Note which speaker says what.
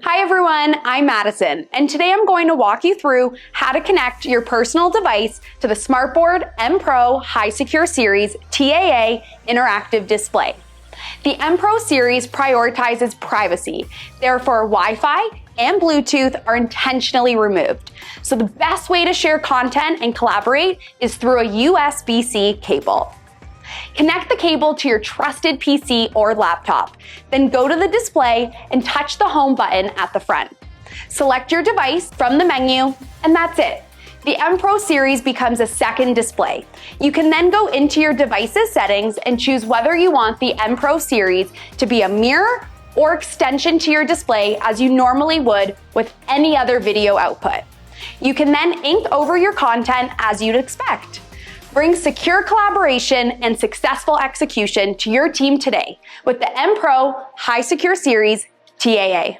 Speaker 1: Hi everyone, I'm Madison, and today I'm going to walk you through how to connect your personal device to the SmartBoard M Pro High Secure Series TAA interactive display. The M Pro series prioritizes privacy, therefore Wi-Fi and Bluetooth are intentionally removed. So the best way to share content and collaborate is through a USB-C cable. Connect the cable to your trusted PC or laptop, then go to the display and touch the home button at the front. Select your device from the menu, and that's it. The M Pro series becomes a second display. You can then go into your device's settings and choose whether you want the M Pro series to be a mirror or extension to your display as you normally would with any other video output. You can then ink over your content as you'd expect. Bring secure collaboration and successful execution to your team today with the M Pro High Secure Series TAA.